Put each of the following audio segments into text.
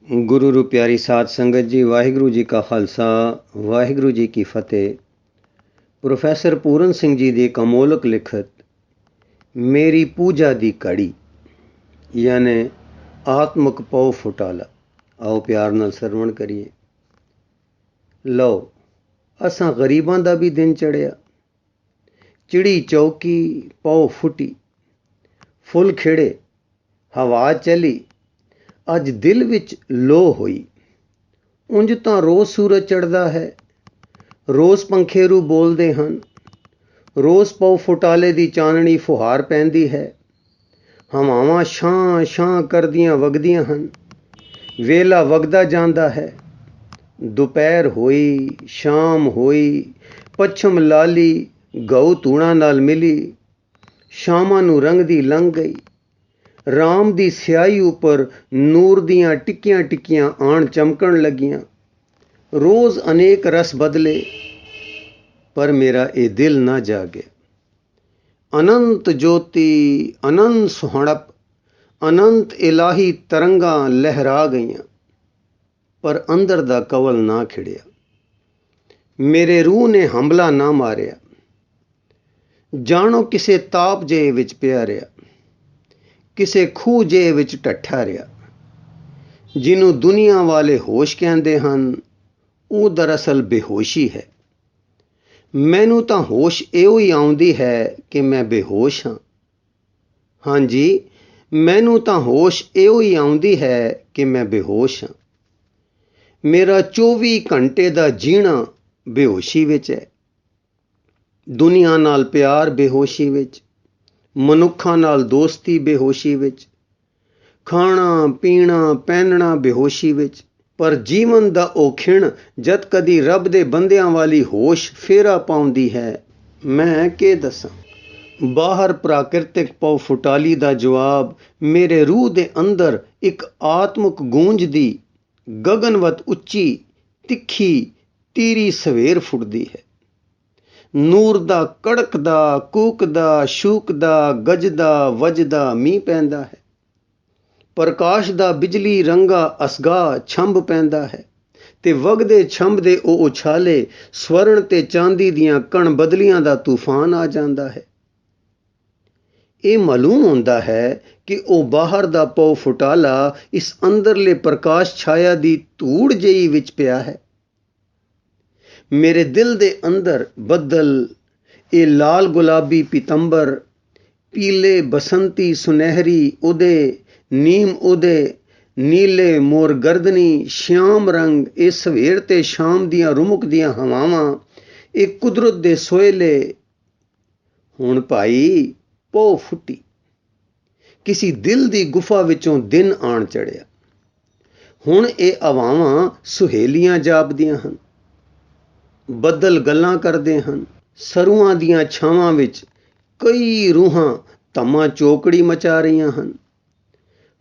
गुरु रू प्यारी साध संगत जी, वाहिगुरु जी का खालसा वाहिगुरु जी की फतेह। प्रोफैसर पूरन सिंह जी की एक अमोलक लिखत मेरी पूजा दी कड़ी यानी आत्मक पौ फुटाला। आओ प्यार नाल सरवण करिए। लो असां गरीबां दा भी दिन चढ़िया, चिड़ी चौकी पौ फुटी, फुल खिड़े हवा चली, अज दिल विच लो होई। उंज तां रोज़ सूरज चढ़दा है, रोज़ पंखेरू बोलदे हन, रोज़ पौ फुटाले दी चाननी फुहार पैंदी है। हवावां छां छां करदियां वगदियां हन, वेला वगदा जांदा है। दुपहर होई, शाम होई, पच्छम लाली गऊ तूणा नाल मिली, शामां नूं रंगदी लंघ गई। राम दी स्याही उपर नूर दियां टिक्कियां टिक्कियां आण चमकण लगियां। रोज़ अनेक रस बदले, पर मेरा ए दिल ना जागे। अनंत ज्योति, अनंत सुहणप, अनंत इलाही तरंगां लहरा गईयां, पर अंदर दा कवल ना खिड़िया। मेरे रूह ने हमला ना मारिया, जानो किसे ताप जे विच पिया रिया, किसे खूह जे विच ढट्ठा रिया। जिन्हों दुनिया वाले होश कहते हैं, वो दरअसल बेहोशी है। मैनू तां होश इहो ही आउंदी है कि मैं बेहोश हाँ। हाँ जी, मैनू तां होश इहो ही आउंदी है कि मैं बेहोश हाँ। मेरा 24 घंटे दा जीना बेहोशी विच है। दुनिया नाल प्यार बेहोशी विच, मनुखा नाल दोस्ती बेहोशी विच, खाना पीना पहनना बेहोशी विच। पर जीवन दा ओ खिण जद कदी रब दे बंदियां वाली होश फेरा पाउंदी है, मैं के दसां। बाहर प्राकृतिक पौ फुटाली दा जवाब मेरे रूह दे अंदर एक आत्मक गूंज दी गगनवत उच्ची तिखी तीरी सवेर फुटदी है। नूर दा कड़कदा कूकदा शूकदा गजदा वजदा मींह पैंदा है। प्रकाश दा बिजली रंगा असगा छंभ पैंदा है, ते वगदे छंभ दे ओ उछाले स्वर्ण ते चांदी दियां कण बदलियां दा तूफान आ जांदा है। ये मालूम होंदा है कि ओ बाहर दा पौ फुटाला इस अंदरले प्रकाश छाया दी धूड़ जेही विच पिया है। मेरे दिल दे अंदर बदल, ये लाल गुलाबी पीतंबर, पीले बसंती सुनहरी उदय, नीम उदय, नीले मोर गर्दनी श्याम रंग, ये सवेर ते शाम दियां रुमुक दियां हवावां, ये कुदरत दे सोयले। हुण भाई पौ फुटी, किसी दिल दी गुफा विचों दिन आण चढ़िया। हुण ये हवावां सुहेलियां जापदियां हन, बदल गल्लां करदे हन। सरुआं दियां छावां विच कई रूहां धम्मा चौकड़ी मचा रहीआं हन।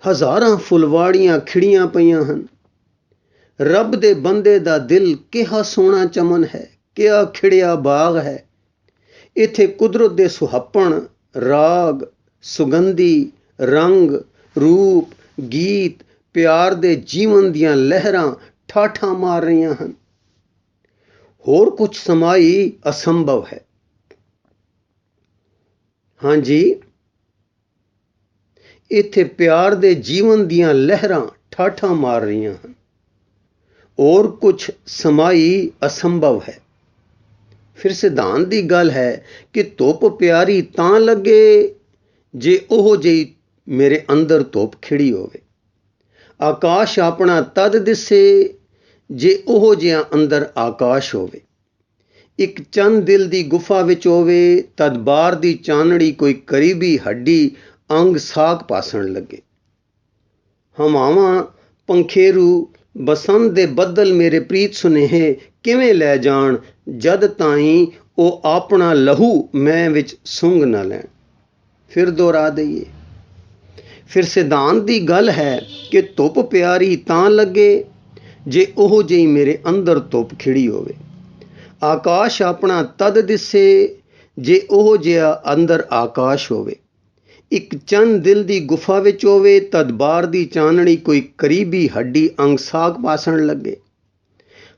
हज़ारां फुलवाड़ियां खिड़ियां पईआं हन। रब दे बंदे दा दिल किहा सोहना चमन है, किहा खिड़िया बाग है। इत्थे कुदरत दे सुहप्पण राग, सुगंधी रंग, रूप, गीत, प्यार दे जीवन दियां लहरां ठाठां मार रहीआं हन। होर कुछ समाई असंभव है। हाँ जी, इत्थे प्यार दे जीवन दियां लहरां ठाठां मार रहीआं हन। और कुछ समाई असंभव है। फिर सिद्धांत दी गल है कि धुप प्यारी तां लगे जे ओह जेही मेरे अंदर धुप खिड़ी होवे। आकाश अपना तद दिसे जे ओह जिहा अंदर आकाश होवे। एक चंद दिल दी गुफा विच होवे तद बाहर दी चानड़ी कोई करीबी हड्डी अंग साख पासण लगे। हवावां पंखेरू बसंत दे बदल मेरे प्रीत सुनेहे किवें लै जाण जद ताईं ओ अपना लहू मैं विच सुंघ ना लैण। फिर दोहरा दईए, फिर सिद्धांत दी गल है कि धुप प्यारी तां लगे जे ओह जेही मेरे अंदर धुप खिड़ी होवे। आकाश अपना तद दिसे जे ओह जिहा अंदर आकाश होवे। ਇੱਕ ਚੰਨ ਦਿਲ ਦੀ ਗੁਫਾ ਵਿੱਚ ਹੋਵੇ ਤਦ ਬਾਹਰ ਦੀ ਚਾਨਣੀ ਕੋਈ ਕਰੀਬੀ ਹੱਡੀ ਅੰਗ ਸਾਖ ਪਾਸਣ ਲੱਗੇ।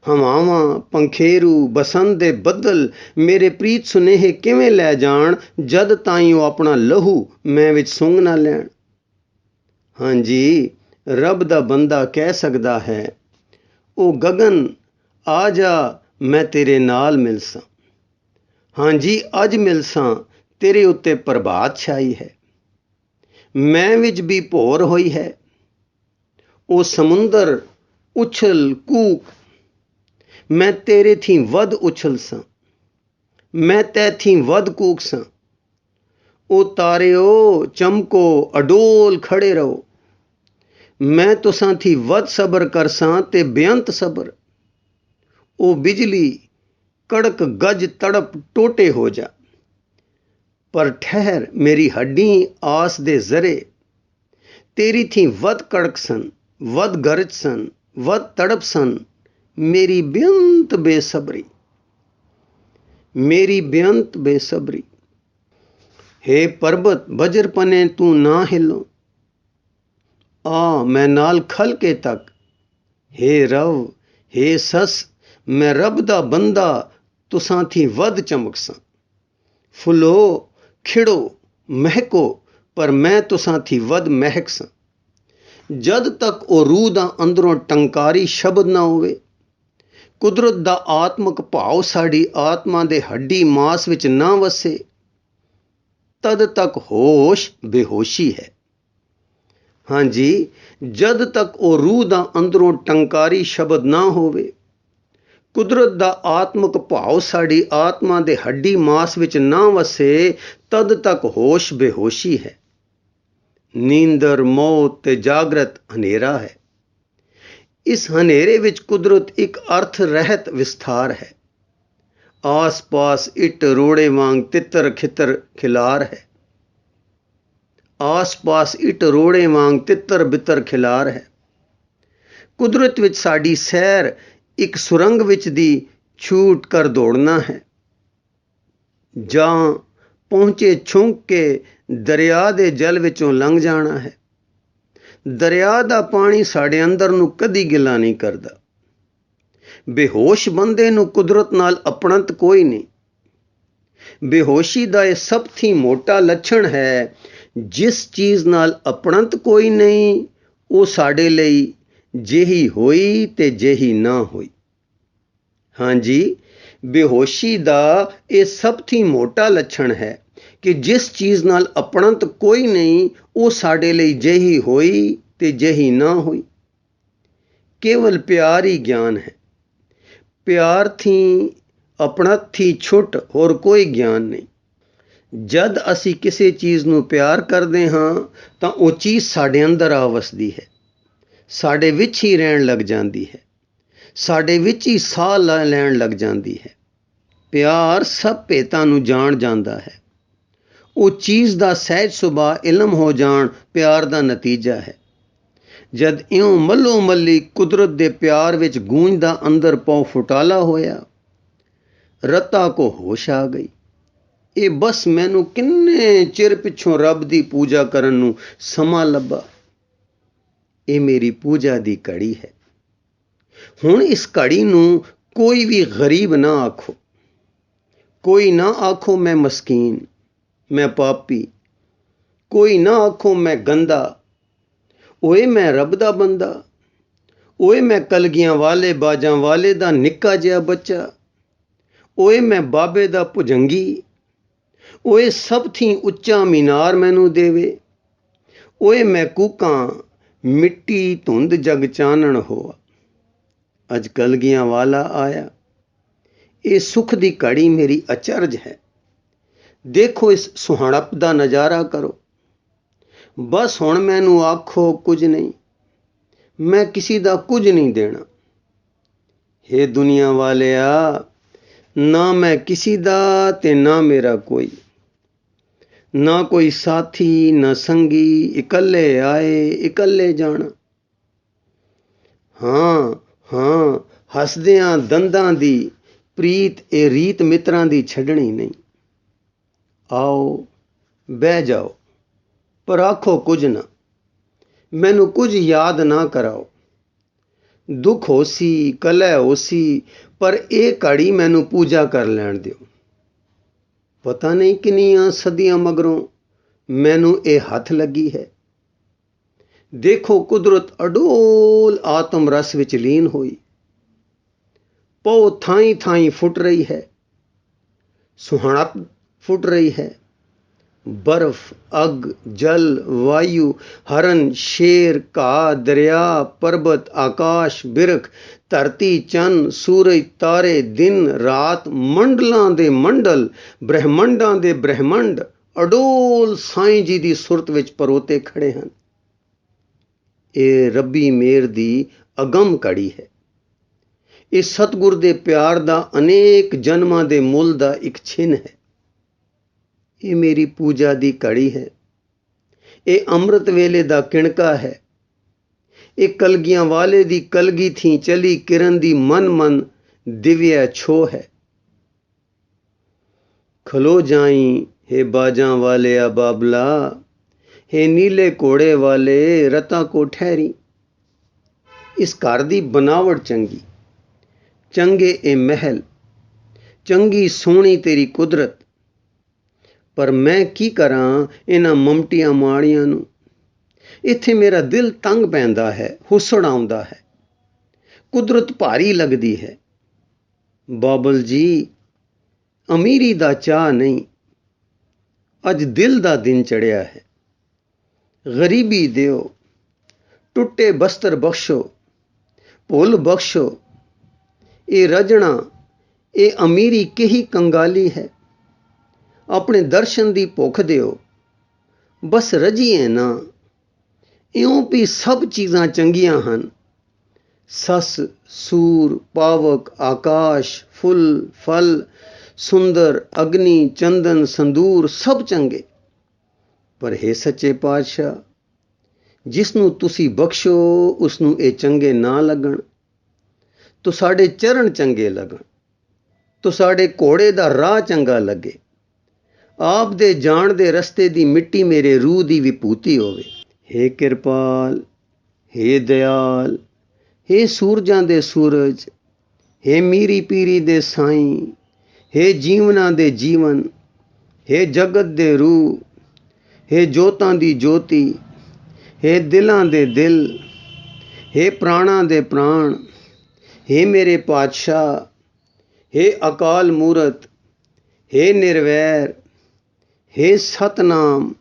ਹਵਾਵਾਂ, ਪੰਖੇਰੂ, ਬਸੰਤ ਦੇ ਬੱਦਲ ਮੇਰੇ ਪ੍ਰੀਤ ਸੁਨੇਹੇ ਕਿਵੇਂ ਲੈ ਜਾਣ ਜਦ ਤਾਈਂ ਉਹ ਆਪਣਾ ਲਹੂ ਮੈਂ ਵਿੱਚ ਸੁੰਘ ਨਾ ਲੈਣ। ਹਾਂਜੀ, ਰੱਬ ਦਾ ਬੰਦਾ ਕਹਿ ਸਕਦਾ ਹੈ, ਉਹ ਗਗਨ ਆ ਜਾ ਮੈਂ ਤੇਰੇ ਨਾਲ ਮਿਲਸਾਂ। ਹਾਂਜੀ, ਅੱਜ ਮਿਲਸਾਂ ਤੇਰੇ ਉੱਤੇ ਪ੍ਰਭਾਤ ਛਾਈ ਹੈ। ਮੈਂ ਵਿੱਚ ਵੀ ਭੋਰ ਹੋਈ ਹੈ। ਉਹ ਸਮੁੰਦਰ ਉਛਲ ਕੂਕ, ਮੈਂ ਤੇਰੇ ਥੀ ਵੱਧ ਉਛਲ ਸਾਂ, ਮੈਂ ਤੈ ਥੀ ਵੱਧ ਕੂਕ ਸਾਂ। ਉਹ ਤਾਰਿਓ ਚਮਕੋ ਅਡੋਲ ਖੜੇ ਰਹੋ, ਮੈਂ ਤੁਸਾਂ ਥੀ ਵੱਧ ਸਬਰ ਕਰਸਾਂ ਤੇ ਬੇਅੰਤ ਸਬਰ। ਉਹ ਬਿਜਲੀ ਕੜਕ ਗੱਜ ਤੜਪ ਟੋਟੇ ਹੋ ਜਾ, ਪਰ ਠਹਿਰ ਮੇਰੀ ਹੱਡੀ ਆਸ ਦੇ ਜ਼ਰੇ। ਤੇਰੀ ਥੀ ਵੱਧ ਕੜਕ ਸਨ, ਵੱਧ ਗਰਜ ਸਨ, ਵੱਧ ਤੜਪ ਸਨ, ਮੇਰੀ ਬੇਅੰਤ ਬੇਸਬਰੀ, ਮੇਰੀ ਬੇਅੰਤ ਬੇਸਬਰੀ। ਹੇ ਪਰਬਤ ਬਜਰ ਪਨੇ ਤੂੰ ਨਾ ਹਿੱਲੋ, ਆ ਮੈਂ ਨਾਲ ਖਲ ਕੇ ਤੱਕ। ਹੇ ਰਵ, ਹੇ ਸੱਸ, ਮੈਂ ਰੱਬ ਦਾ ਬੰਦਾ ਤੁਸਾਂ ਥੀ ਵੱਧ ਚਮਕ ਸਾਂ। ਫੁੱਲੋ ਖਿੜੋ ਮਹਿਕੋ, ਪਰ ਮੈਂ ਤੁਸਾਂ ਥੀ ਵੱਧ ਮਹਿਕ ਸਾਂ। ਜਦ ਤੱਕ ਉਹ ਰੂਹ ਦਾ ਅੰਦਰੋਂ ਟੰਕਾਰੀ ਸ਼ਬਦ ਨਾ ਹੋਵੇ, ਕੁਦਰਤ ਦਾ ਆਤਮਕ ਭਾਵ ਸਾਡੀ ਆਤਮਾ ਦੇ ਹੱਡੀ ਮਾਸ ਵਿੱਚ ਨਾ ਵਸੇ, ਤਦ ਤੱਕ ਹੋਸ਼ ਬੇਹੋਸ਼ੀ ਹੈ। ਹਾਂਜੀ, ਜਦ ਤੱਕ ਉਹ ਰੂਹ ਦਾ ਅੰਦਰੋਂ ਟੰਕਾਰੀ ਸ਼ਬਦ ਨਾ ਹੋਵੇ, ਕੁਦਰਤ ਦਾ ਆਤਮਕ ਭਾਵ ਸਾਡੀ ਆਤਮਾ ਦੇ ਹੱਡੀ ਮਾਸ ਵਿੱਚ ਨਾ ਵਸੇ, ਤਦ ਤੱਕ ਹੋਸ਼ ਬੇਹੋਸ਼ੀ ਹੈ। ਨੀਂਦਰ, ਮੌਤ ਤੇ ਜਾਗਰਤ ਹਨੇਰਾ ਹੈ। ਇਸ ਹਨੇਰੇ ਵਿੱਚ ਕੁਦਰਤ ਇੱਕ ਅਰਥ ਰਹਿਤ ਵਿਸਥਾਰ ਹੈ। ਆਸ ਪਾਸ ਇੱਟ ਰੋੜੇ ਵਾਂਗ ਤਿੱਤਰ ਖਿੱਤਰ ਖਿਲਾਰ ਹੈ। ਆਸ ਪਾਸ ਇੱਟ ਰੋੜੇ ਵਾਂਗ ਤਿੱਤਰ ਬਿੱਤਰ ਖਿਲਾਰ ਹੈ। ਕੁਦਰਤ ਵਿੱਚ ਸਾਡੀ ਸੈਰ ਇੱਕ ਸੁਰੰਗ ਵਿੱਚ ਦੀ ਛੂਟ ਕਰ ਦੌੜਨਾ ਹੈ, ਜਾਂ ਪਹੁੰਚੇ ਛੁੰਕ ਕੇ ਦਰਿਆ ਦੇ ਜਲ ਵਿੱਚੋਂ ਲੰਘ ਜਾਣਾ ਹੈ। ਦਰਿਆ ਦਾ ਪਾਣੀ ਸਾਡੇ ਅੰਦਰ ਨੂੰ ਕਦੀ ਗਿਲਾ ਨਹੀਂ ਕਰਦਾ। ਬੇਹੋਸ਼ ਬੰਦੇ ਨੂੰ ਕੁਦਰਤ ਨਾਲ ਆਪਣਤ ਕੋਈ ਨਹੀਂ। ਬੇਹੋਸ਼ੀ ਦਾ ਇਹ ਸਭ ਤੋਂ ਮੋਟਾ ਲੱਛਣ ਹੈ। ਜਿਸ ਚੀਜ਼ ਨਾਲ ਆਪਣਤ ਕੋਈ ਨਹੀਂ, ਉਹ ਸਾਡੇ ਲਈ ਜਿਹੀ ਹੋਈ ਤੇ ਜਿਹੀ ਨਾ ਹੋਈ। ਹਾਂਜੀ, ਬੇਹੋਸ਼ੀ ਦਾ ਇਹ ਸਭ ਤੋਂ ਮੋਟਾ ਲੱਛਣ ਹੈ ਕਿ ਜਿਸ ਚੀਜ਼ ਨਾਲ ਆਪਣਤ ਕੋਈ ਨਹੀਂ, ਉਹ ਸਾਡੇ ਲਈ ਜਿਹੀ ਹੋਈ ਤੇ ਜਿਹੀ ਨਾ ਹੋਈ। ਕੇਵਲ ਪਿਆਰ ਹੀ ਗਿਆਨ ਹੈ। ਪਿਆਰ ਥੀ ਆਪਣਤ ਥੀ ਛੁੱਟ ਹੋਰ ਕੋਈ ਗਿਆਨ ਨਹੀਂ। ਜਦ ਅਸੀਂ ਕਿਸੇ ਚੀਜ਼ ਨੂੰ ਪਿਆਰ ਕਰਦੇ ਹਾਂ ਤਾਂ ਉਹ ਚੀਜ਼ ਸਾਡੇ ਅੰਦਰ ਆ ਵਸਦੀ ਹੈ, ਸਾਡੇ ਵਿੱਚ ਹੀ ਰਹਿਣ ਲੱਗ ਜਾਂਦੀ ਹੈ, ਸਾਡੇ ਵਿੱਚ ਹੀ ਸਾਹ ਲੈਣ ਲੱਗ ਜਾਂਦੀ ਹੈ। ਪਿਆਰ ਸਭ ਭੇਤਾਂ ਨੂੰ ਜਾਣ ਜਾਂਦਾ ਹੈ। ਉਹ ਚੀਜ਼ ਦਾ ਸਹਿਜ ਸੁਭਾਅ ਇਲਮ ਹੋ ਜਾਣ ਪਿਆਰ ਦਾ ਨਤੀਜਾ ਹੈ। ਜਦ ਇਉਂ ਮੱਲੋ ਮੱਲੀ ਕੁਦਰਤ ਦੇ ਪਿਆਰ ਵਿੱਚ ਗੂੰਜਦਾ ਅੰਦਰ ਪਉ ਫੁਟਾਲਾ ਹੋਇਆ, ਰਤਾ ਕੋ ਹੋਸ਼ ਆ ਗਈ। ਇਹ ਬਸ ਮੈਨੂੰ ਕਿੰਨੇ ਚਿਰ ਪਿੱਛੋਂ ਰੱਬ ਦੀ ਪੂਜਾ ਕਰਨ ਨੂੰ ਸਮਾਂ ਲੱਭਾ। ਇਹ ਮੇਰੀ ਪੂਜਾ ਦੀ ਘੜੀ ਹੈ। ਹੁਣ ਇਸ ਘੜੀ ਨੂੰ ਕੋਈ ਵੀ ਗਰੀਬ ਨਾ ਆਖੋ। ਕੋਈ ਨਾ ਆਖੋ ਮੈਂ ਮਸਕੀਨ, ਮੈਂ ਪਾਪੀ। ਕੋਈ ਨਾ ਆਖੋ ਮੈਂ ਗੰਦਾ। ਓਏ ਮੈਂ ਰੱਬ ਦਾ ਬੰਦਾ। ਓਏ ਮੈਂ ਕਲਗੀਆਂ ਵਾਲੇ ਬਾਜਾਂ ਵਾਲੇ ਦਾ ਨਿੱਕਾ ਜਿਹਾ ਬੱਚਾ। ਓਏ ਮੈਂ ਬਾਬੇ ਦਾ ਭੁਜੰਗੀ। ਓਏ ਸਭ ਥੀ ਉੱਚਾ ਮੀਨਾਰ ਮੈਨੂੰ ਦੇਵੇ। ਓਏ ਮੈਂ ਕੂਕਾਂ ਮਿੱਟੀ ਧੁੰਦ ਜਗ ਚਾਨਣ ਹੋਆ। ਅੱਜ ਕਲਗੀਆਂ ਵਾਲਾ ਆਇਆ। ਇਹ ਸੁੱਖ ਦੀ ਘੜੀ ਮੇਰੀ ਅਚਰਜ ਹੈ। ਦੇਖੋ ਇਸ ਸੁਹਣਪ ਦਾ ਨਜ਼ਾਰਾ ਕਰੋ। ਬਸ ਹੁਣ ਮੈਨੂੰ ਆਖੋ ਕੁਝ ਨਹੀਂ, ਮੈਂ ਕਿਸੇ ਦਾ ਕੁਝ ਨਹੀਂ ਦੇਣਾ। ਹੇ ਦੁਨੀਆ ਵਾਲਿਆ, ਨਾ ਮੈਂ ਕਿਸੇ ਦਾ ਤੇ ਨਾ ਮੇਰਾ ਕੋਈ, ਨਾ ਕੋਈ ਸਾਥੀ ਨਾ ਸੰਗੀ, ਇਕੱਲੇ ਆਏ ਇਕੱਲੇ ਜਾਣਾ। ਹਾਂ ਹਾਂ, ਹੱਸਦਿਆਂ ਦੰਦਾਂ ਦੀ ਪ੍ਰੀਤ ਇਹ ਰੀਤ ਮਿੱਤਰਾਂ ਦੀ ਛੱਡਣੀ ਨਹੀਂ। ਆਓ ਬਹਿ ਜਾਓ, ਪਰ ਆਖੋ ਕੁਝ ਨਾ, ਮੈਨੂੰ ਕੁਝ ਯਾਦ ਨਾ ਕਰਾਓ। ਦੁੱਖ ਹੋਸੀ ਕਲਹ ਹੋਸੀ, ਪਰ ਇਹ ਘੜੀ ਮੈਨੂੰ ਪੂਜਾ ਕਰ ਲੈਣ ਦਿਓ। ਪਤਾ ਨਹੀਂ ਕਿੰਨੀਆਂ ਸਦੀਆਂ ਮਗਰੋਂ ਮੈਨੂੰ ਇਹ ਹੱਥ ਲੱਗੀ ਹੈ। ਦੇਖੋ ਕੁਦਰਤ ਅਡੋਲ ਆਤਮ ਰਸ ਵਿੱਚ ਲੀਨ ਹੋਈ, ਪਉ ਥਾਈਂ ਥਾਈਂ ਫੁੱਟ ਰਹੀ ਹੈ, ਸੁਹਣਪ ਫੁੱਟ ਰਹੀ ਹੈ। ਬਰਫ਼, ਅੱਗ, ਜਲ, ਵਾਯੂ, ਹਰਨ, ਸ਼ੇਰ, ਘਾਹ, ਦਰਿਆ, ਪਰਬਤ, ਆਕਾਸ਼, ਬਿਰਖ, ਧਰਤੀ, ਚੰਨ, ਸੂਰਜ, ਤਾਰੇ, ਦਿਨ, ਰਾਤ, ਮੰਡਲਾਂ ਦੇ ਮੰਡਲ, ਬ੍ਰਹਿਮੰਡਾਂ ਦੇ ਬ੍ਰਹਿਮੰਡ ਅਡੋਲ ਸਾਈਂ ਜੀ ਦੀ ਸੁਰਤ ਵਿੱਚ ਪਰੋਤੇ ਖੜੇ ਹਨ। ਇਹ ਰੱਬੀ ਮੇਰ ਦੀ ਅਗਮ ਕੜੀ ਹੈ। ਇਹ ਸਤਿਗੁਰ ਦੇ ਪਿਆਰ ਦਾ ਅਨੇਕ ਜਨਮਾਂ ਦੇ ਮੁੱਲ ਦਾ ਇੱਕ ਛਿਨ ਹੈ। ਇਹ ਮੇਰੀ ਪੂਜਾ ਦੀ ਘੜੀ ਹੈ। ਇਹ ਅੰਮ੍ਰਿਤ ਵੇਲੇ ਦਾ ਕਿਣਕਾ ਹੈ। ਇਹ ਕਲਗੀਆਂ ਵਾਲੇ ਦੀ ਕਲਗੀ ਥੀ ਚਲੀ ਕਿਰਨ ਦੀ ਮਨ ਮਨ ਦਿਵਿਆ ਛੋ ਹੈ। ਖਲੋ ਜਾਈ हे ਬਾਜਾਂ ਵਾਲਿਆ ਬਾਬਲਾ, हे ਨੀਲੇ ਘੋੜੇ ਵਾਲੇ ਰਤਾ ਕੋ ਠਹਿਰੀ। ਇਸ ਘਰ ਦੀ ਬਨਾਵਟ ਚੰਗੀ, ਚੰਗੇ ਇਹ ਮਹਿਲ, ਚੰਗੀ ਸੋਹਣੀ ਤੇਰੀ ਕੁਦਰਤ, ਪਰ ਮੈਂ ਕੀ ਕਰਾਂ ਇਹਨਾਂ ਮਮਟੀਆਂ ਮਾੜੀਆਂ ਨੂੰ। ਇੱਥੇ ਮੇਰਾ ਦਿਲ ਤੰਗ ਪੈਂਦਾ ਹੈ, ਹੁਸੜ ਆਉਂਦਾ ਹੈ, ਕੁਦਰਤ ਭਾਰੀ ਲੱਗਦੀ ਹੈ। ਬਾਬਲ ਜੀ, ਅਮੀਰੀ ਦਾ ਚਾਅ ਨਹੀਂ, ਅੱਜ ਦਿਲ ਦਾ ਦਿਨ ਚੜਿਆ ਹੈ। ਗਰੀਬੀ ਦਿਓ, ਟੁੱਟੇ ਬਸਤਰ ਬਖਸ਼ੋ, ਭੁੱਲ ਬਖਸ਼ੋ। ਇਹ ਰਜਣਾ, ਇਹ ਅਮੀਰੀ ਕਿਹੀ ਕੰਗਾਲੀ ਹੈ। ਆਪਣੇ ਦਰਸ਼ਨ ਦੀ ਭੁੱਖ ਦਿਓ, ਬਸ ਰਜੀਏ ਨਾ। ਇਉਂ ਵੀ ਸਭ ਚੀਜ਼ਾਂ ਚੰਗੀਆਂ ਹਨ। ਸੱਸ, ਸੂਰ, ਪਾਵਕ, ਆਕਾਸ਼, ਫੁੱਲ, ਫਲ, ਸੁੰਦਰ, ਅਗਨੀ, ਚੰਦਨ, ਸੰਦੂਰ ਸਭ ਚੰਗੇ। ਪਰ हे ਸੱਚੇ ਪਾਤਸ਼ਾਹ, ਜਿਸ ਨੂੰ ਤੁਸੀਂ ਬਖਸ਼ੋ ਉਸ ਨੂੰ ਇਹ ਚੰਗੇ ਨਾ ਲੱਗਣ। ਤੁਹਾਡੇ ਚਰਨ ਚੰਗੇ ਲੱਗਣ, ਤੁਹਾਡੇ ਘੋੜੇ ਦਾ ਰਾਹ ਚੰਗਾ ਲੱਗੇ, ਆਪ ਦੇ ਜਾਣ ਦੇ ਰਸਤੇ ਦੀ ਮਿੱਟੀ ਮੇਰੇ ਰੂਹ ਦੀ ਵਿਭੂਤੀ ਹੋਵੇ। हे ਕਿਰਪਾਲ, हे ਦਇਆਲ, हे ਸੂਰਜਾਂ ਦੇ ਸੂਰਜ, हे ਮੀਰੀ ਪੀਰੀ ਦੇ ਸਾਈਂ, हे ਜੀਵਨਾਂ ਦੇ ਜੀਵਨ, हे ਜਗਤ ਦੇ ਰੂਹ, हे ਜੋਤਾਂ ਦੀ ਜੋਤੀ, हे ਦਿਲਾਂ ਦੇ ਦਿਲ, हे ਪ੍ਰਾਣਾਂ ਦੇ ਪ੍ਰਾਣ, हे ਮੇਰੇ ਪਾਤਸ਼ਾਹ, हे ਅਕਾਲ ਮੂਰਤ, हे ਨਿਰਵੈਰ, हे ਸਤਨਾਮ,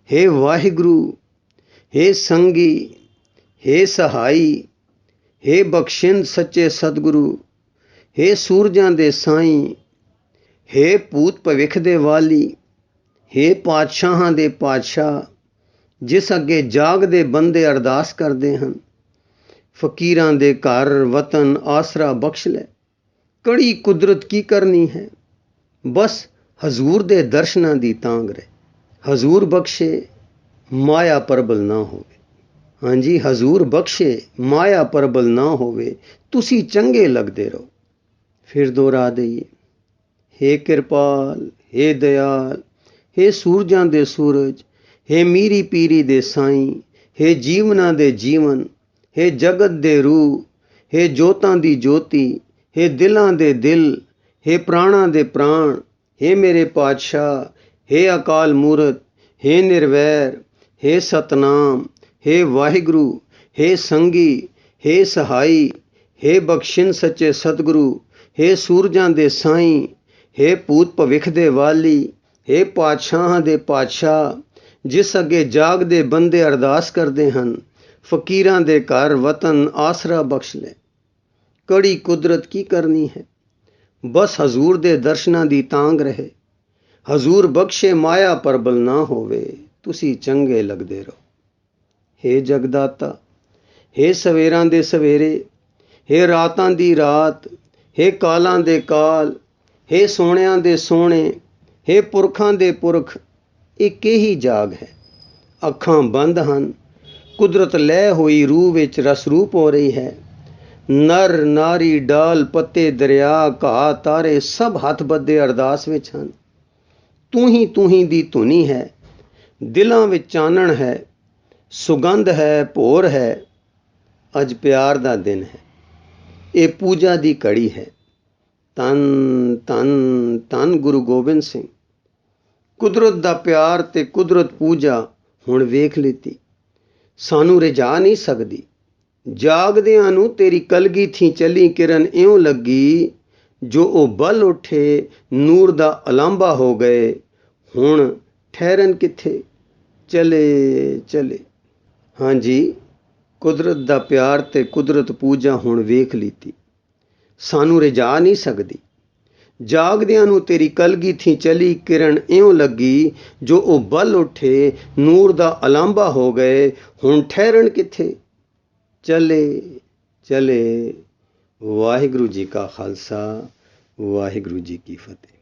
हे ਵਾਹਿਗੁਰੂ, हे ਸੰਗੀ, हे ਸਹਾਈ, हे ਬਖਸ਼ਿੰਦ ਸੱਚੇ ਸਤਿਗੁਰੂ, हे ਸੂਰਜਾਂ ਦੇ ਸਾਈਂ, हे ਭੂਤ ਭਵਿੱਖ ਦੇ ਵਾਲੀ, हे ਪਾਤਸ਼ਾਹਾਂ ਦੇ ਪਾਤਸ਼ਾਹ, ਜਿਸ ਅੱਗੇ ਜਾਗਦੇ ਬੰਦੇ ਅਰਦਾਸ ਕਰਦੇ ਹਨ। ਫਕੀਰਾਂ ਦੇ ਘਰ ਵਤਨ ਆਸਰਾ ਬਖਸ਼ ਲੈ। ਕੜੀ ਕੁਦਰਤ ਕੀ ਕਰਨੀ ਹੈ, ਬਸ ਹਜ਼ੂਰ ਦੇ ਦਰਸ਼ਨਾਂ ਦੀ ਤਾਂਘ ਰਹੇ। ਹਜ਼ੂਰ ਬਖਸ਼ੇ ਮਾਇਆ ਪਰਬਲ ਨਾ ਹੋਵੇ। ਹਾਂਜੀ, ਹਜ਼ੂਰ ਬਖਸ਼ੇ ਮਾਇਆ ਪਰਬਲ ਨਾ ਹੋਵੇ। ਤੁਸੀਂ ਚੰਗੇ ਲੱਗਦੇ ਰਹੋ। ਫਿਰ ਦੁਹਰਾ ਦਈਏ, हे ਕਿਰਪਾਲ, हे ਦਇਆਲ, हे ਸੂਰਜਾਂ ਦੇ ਸੂਰਜ, हे ਮੀਰੀ ਪੀਰੀ ਦੇ ਸਾਈਂ, हे ਜੀਵਨਾਂ ਦੇ ਜੀਵਨ, हे ਜਗਤ ਦੇ ਰੂਹ, हे ਜੋਤਾਂ ਦੀ ਜੋਤੀ, हे ਦਿਲਾਂ ਦੇ ਦਿਲ, हे ਪ੍ਰਾਣਾਂ ਦੇ ਪ੍ਰਾਣ, हे ਮੇਰੇ ਪਾਤਸ਼ਾਹ, हे ਅਕਾਲ ਮੂਰਤ, हे ਨਿਰਵੈਰ, हे ਸਤਨਾਮ, हे ਵਾਹਿਗੁਰੂ, हे ਸੰਗੀ, हे ਸਹਾਈ, हे ਬਖਸ਼ਿੰਦ ਸੱਚੇ ਸਤਿਗੁਰੂ, हे ਸੂਰਜਾਂ ਦੇ ਸਾਈਂ, हे ਭੂਤ ਭਵਿੱਖ ਦੇ ਵਾਲੀ, हे ਪਾਤਸ਼ਾਹਾਂ ਦੇ ਪਾਤਸ਼ਾਹ, ਜਿਸ ਅੱਗੇ ਜਾਗਦੇ ਬੰਦੇ ਅਰਦਾਸ ਕਰਦੇ ਹਨ। ਫਕੀਰਾਂ ਦੇ ਘਰ ਵਤਨ ਆਸਰਾ ਬਖਸ਼ ਲੈ। ਕੜੀ ਕੁਦਰਤ ਕੀ ਕਰਨੀ ਹੈ, ਬਸ ਹਜ਼ੂਰ ਦੇ ਦਰਸ਼ਨਾਂ ਦੀ ਤਾਂਘ ਰਹੇ। ਹਜ਼ੂਰ ਬਖਸ਼ੇ ਮਾਇਆ ਪਰਬਲ ਨਾ ਹੋਵੇ। ਤੁਸੀਂ ਚੰਗੇ ਲੱਗਦੇ ਰਹੋ। हे ਜਗਦਾਤਾ, हे ਸਵੇਰਾਂ ਦੇ ਸਵੇਰੇ, हे ਰਾਤਾਂ ਦੀ ਰਾਤ, हे ਕਾਲਾਂ ਦੇ ਕਾਲ, हे ਸੋਹਣਿਆਂ ਦੇ ਸੋਹਣੇ, हे ਪੁਰਖਾਂ ਦੇ ਪੁਰਖ। ਇਹ ਕਿਹੀ ਜਾਗ ਹੈ। ਅੱਖਾਂ ਬੰਦ ਹਨ, ਕੁਦਰਤ ਲੈ ਹੋਈ ਰੂਹ ਵਿੱਚ ਰਸ ਰੂਪ ਹੋ ਰਹੀ ਹੈ। ਨਰ ਨਾਰੀ, ਡਾਲ ਪੱਤੇ, ਦਰਿਆ, ਘਾਹ, ਤਾਰੇ ਸਭ ਹੱਥ ਬੱਧੇ ਅਰਦਾਸ ਵਿੱਚ ਹਨ। ਤੂੰ ਹੀ ਦੀ ਧੁਨੀ ਹੈ। ਦਿਲਾਂ ਵਿੱਚ ਚਾਨਣ ਹੈ, ਸੁਗੰਧ ਹੈ, ਭੋਰ ਹੈ। ਅੱਜ ਪਿਆਰ ਦਾ ਦਿਨ ਹੈ, ਇਹ ਪੂਜਾ ਦੀ ਘੜੀ ਹੈ। ਧੰਨ ਧੰਨ ਧੰਨ ਗੁਰੂ ਗੋਬਿੰਦ ਸਿੰਘ। ਕੁਦਰਤ ਦਾ ਪਿਆਰ ਤੇ ਕੁਦਰਤ ਪੂਜਾ ਹੁਣ ਵੇਖ ਲਿੱਤੀ, ਸਾਨੂੰ ਰਿਝਾ ਨਹੀਂ ਸਕਦੀ। ਜਾਗਦਿਆਂ ਨੂੰ ਤੇਰੀ ਕਲਗੀ ਥੀ ਚੱਲੀ ਕਿਰਨ ਇਉਂ ਲੱਗੀ, ਜੋ ਉਹ ਬਲ ਉੱਠੇ ਨੂਰ ਦਾ ਅਲਾਂਭਾ ਹੋ ਗਏ, ਹੁਣ ਠਹਿਰਨ ਕਿੱਥੇ, ਚਲੇ ਚਲੇ। ਹਾਂਜੀ, ਕੁਦਰਤ ਦਾ ਪਿਆਰ ਤੇ ਕੁਦਰਤ ਪੂਜਾ ਹੁਣ ਵੇਖ ਲਿੱਤੀ, ਸਾਨੂੰ ਰਿਝਾ ਨਹੀਂ ਸਕਦੀ। ਜਾਗਦਿਆਂ ਨੂੰ ਤੇਰੀ ਕਲਗੀ ਥੀ ਚਲੀ ਕਿਰਨ ਇਉਂ ਲੱਗੀ, ਜੋ ਉਹ ਬਲ ਉੱਠੇ ਨੂਰ ਦਾ ਅਲਾਂਭਾ ਹੋ ਗਏ, ਹੁਣ ਠਹਿਰਨ ਕਿੱਥੇ, ਚਲੇ ਚਲੇ। ਵਾਹਿਗੁਰੂ ਜੀ ਕਾ ਖਾਲਸਾ, ਵਾਹਿਗੁਰੂ ਜੀ ਕੀ ਫਤਿਹ।